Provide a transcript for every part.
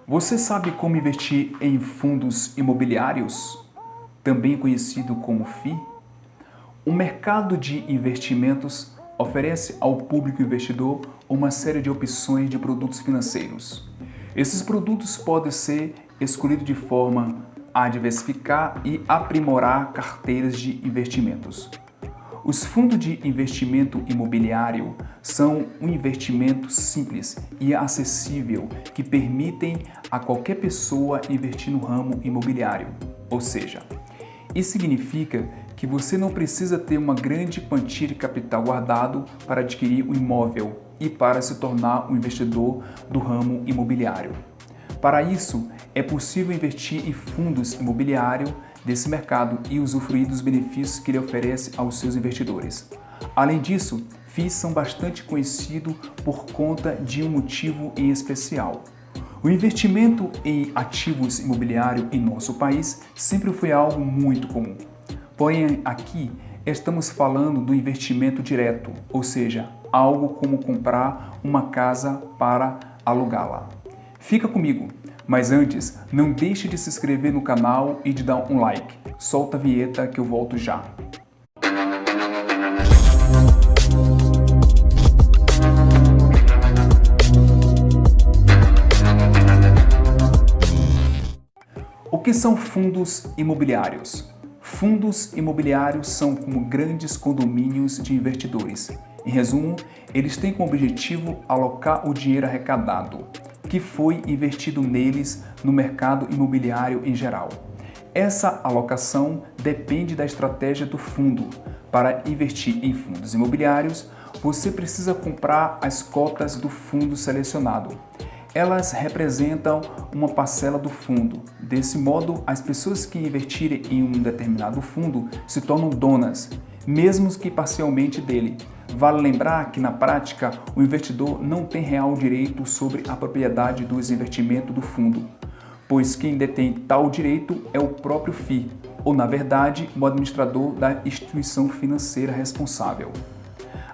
Você sabe como investir em fundos imobiliários, também conhecido como FII? O mercado de investimentos oferece ao público investidor uma série de opções de produtos financeiros. Esses produtos podem ser escolhidos de forma a diversificar e aprimorar carteiras de investimentos. Os fundos de investimento imobiliário são um investimento simples e acessível que permitem a qualquer pessoa investir no ramo imobiliário. Ou seja, isso significa que você não precisa ter uma grande quantia de capital guardado para adquirir um imóvel e para se tornar um investidor do ramo imobiliário. Para isso, é possível investir em fundos imobiliários desse mercado e usufruir dos benefícios que ele oferece aos seus investidores. Além disso, FIIs são bastante conhecidos por conta de um motivo em especial. O investimento em ativos imobiliários em nosso país sempre foi algo muito comum. Porém, aqui estamos falando do investimento direto, ou seja, algo como comprar uma casa para alugá-la. Fica comigo, mas antes, não deixe de se inscrever no canal e de dar um like. Solta a vinheta que eu volto já. O que são fundos imobiliários? Fundos imobiliários são como grandes condomínios de investidores. Em resumo, eles têm como objetivo alocar o dinheiro arrecadado, que foi investido neles no mercado imobiliário em geral. Essa alocação depende da estratégia do fundo. Para investir em fundos imobiliários, você precisa comprar as cotas do fundo selecionado. Elas representam uma parcela do fundo. Desse modo, as pessoas que investirem em um determinado fundo se tornam donas, mesmo que parcialmente dele. Vale lembrar que, na prática, o investidor não tem real direito sobre a propriedade dos investimentos do fundo, pois quem detém tal direito é o próprio FII, ou, na verdade, o administrador da instituição financeira responsável.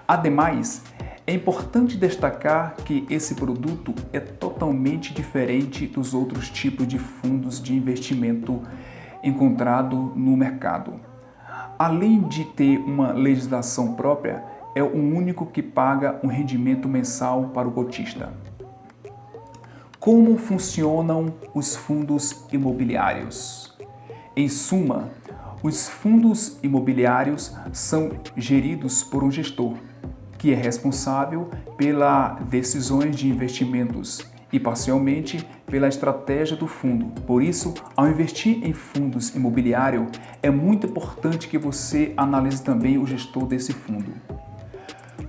Ademais, é importante destacar que esse produto é totalmente diferente dos outros tipos de fundos de investimento encontrado no mercado. Além de ter uma legislação própria, é o único que paga um rendimento mensal para o cotista. Como funcionam os fundos imobiliários? Em suma, os fundos imobiliários são geridos por um gestor, que é responsável pelas decisões de investimentos e parcialmente pela estratégia do fundo. Por isso, ao investir em fundos imobiliários, é muito importante que você analise também o gestor desse fundo.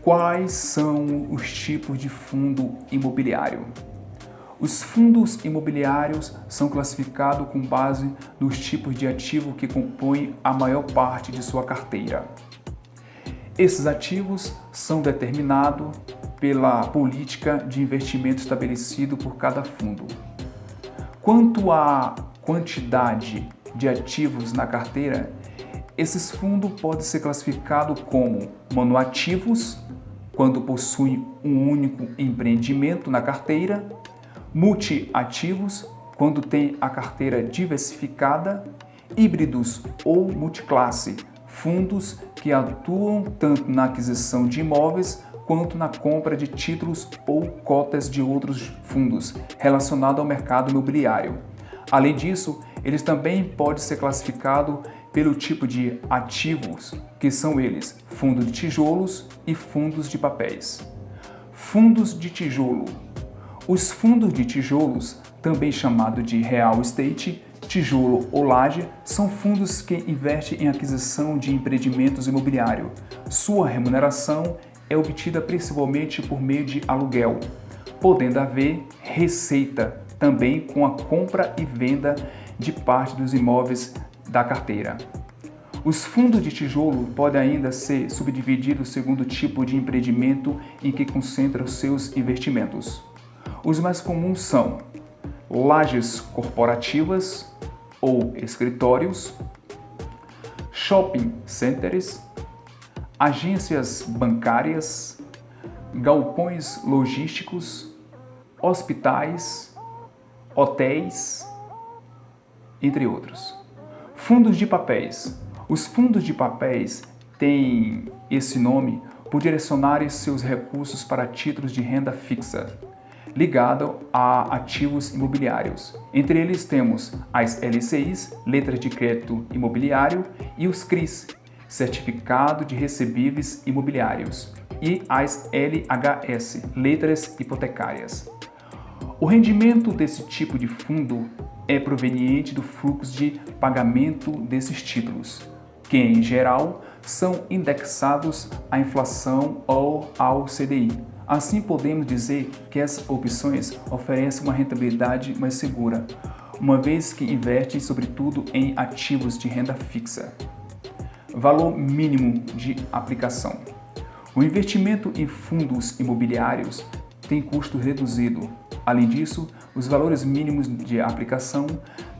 Quais são os tipos de fundo imobiliário? Os fundos imobiliários são classificados com base nos tipos de ativo que compõem a maior parte de sua carteira. Esses ativos são determinados pela política de investimento estabelecida por cada fundo. Quanto à quantidade de ativos na carteira, esses fundos podem ser classificados como monoativos, quando possuem um único empreendimento na carteira, multiativos, quando tem a carteira diversificada, híbridos ou multiclasse, fundos que atuam tanto na aquisição de imóveis quanto na compra de títulos ou cotas de outros fundos relacionados ao mercado imobiliário. Além disso, eles também podem ser classificados pelo tipo de ativos, que são eles fundos de tijolos e fundos de papéis. Fundos de tijolo. Os fundos de tijolos, também chamado de real estate, tijolo ou laje, são fundos que investem em aquisição de empreendimentos imobiliários. Sua remuneração é obtida principalmente por meio de aluguel, podendo haver receita também com a compra e venda de parte dos imóveis da carteira. Os fundos de tijolo podem ainda ser subdivididos segundo o tipo de empreendimento em que concentra os seus investimentos. Os mais comuns são lajes corporativas ou escritórios, shopping centers, agências hotéis, entre outros. Fundos de papéis. Os fundos de papéis têm esse nome por direcionarem seus recursos para títulos de renda fixa, ligado a ativos imobiliários. Entre eles temos as LCIs, letras de crédito imobiliário, e os CRIs, certificado de recebíveis imobiliários, e as LHS, letras hipotecárias. O rendimento desse tipo de fundo é proveniente do fluxo de pagamento desses títulos, que em geral são indexados à inflação ou ao CDI. Assim, podemos dizer que essas opções oferecem uma rentabilidade mais segura, uma vez que investem sobretudo em ativos de renda fixa. Valor mínimo de aplicação. O investimento em fundos imobiliários tem custo reduzido. Além disso, os valores mínimos de aplicação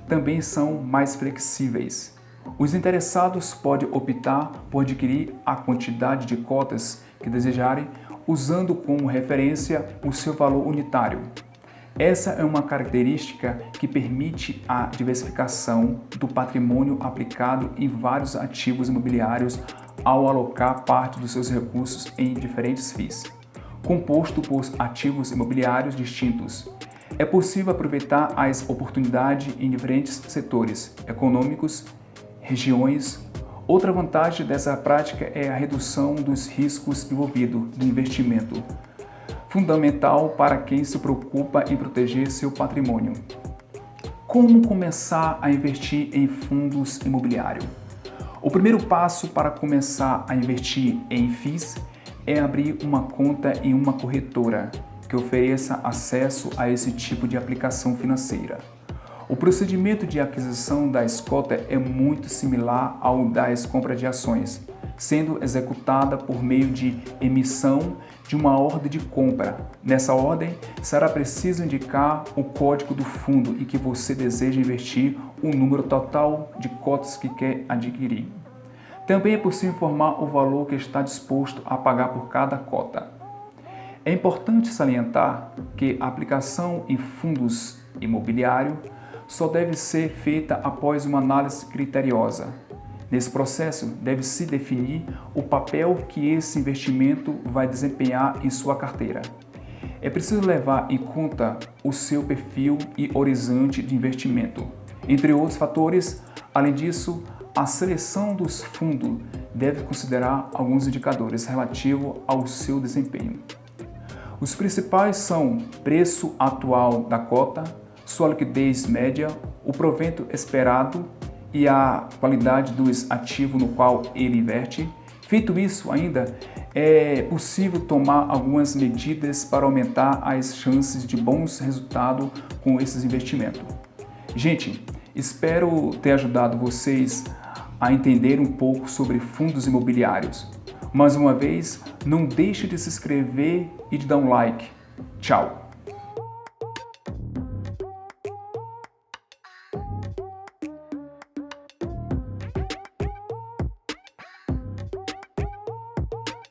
também são mais flexíveis. Os interessados podem optar por adquirir a quantidade de cotas que desejarem, usando como referência o seu valor unitário. Essa é uma característica que permite a diversificação do patrimônio aplicado em vários ativos imobiliários ao alocar parte dos seus recursos em diferentes FIIs, composto por ativos imobiliários distintos. É possível aproveitar as oportunidades em diferentes setores econômicos, regiões. Outra vantagem dessa prática é a redução dos riscos envolvidos no investimento, fundamental para quem se preocupa em proteger seu patrimônio. Como começar a investir em fundos imobiliários? O primeiro passo para começar a investir em FIIs é abrir uma conta em uma corretora que ofereça acesso a esse tipo de aplicação financeira. O procedimento de aquisição das cotas é muito similar ao das compras de ações, sendo executada por meio de emissão de uma ordem de compra. Nessa ordem, será preciso indicar o código do fundo em que você deseja investir, o número total de cotas que quer adquirir. Também é possível informar o valor que está disposto a pagar por cada cota. É importante salientar que a aplicação em fundos imobiliários só deve ser feita após uma análise criteriosa. Nesse processo, deve-se definir o papel que esse investimento vai desempenhar em sua carteira. É preciso levar em conta o seu perfil e horizonte de investimento. Entre outros fatores, além disso, a seleção dos fundos deve considerar alguns indicadores relativos ao seu desempenho. Os principais são preço atual da cota, sua liquidez média, o provento esperado e a qualidade dos ativos no qual ele investe. Feito isso, ainda é possível tomar algumas medidas para aumentar as chances de bons resultados com esses investimentos. Gente, espero ter ajudado vocês a entender um pouco sobre fundos imobiliários. Mais uma vez, não deixe de se inscrever e de dar um like. Tchau!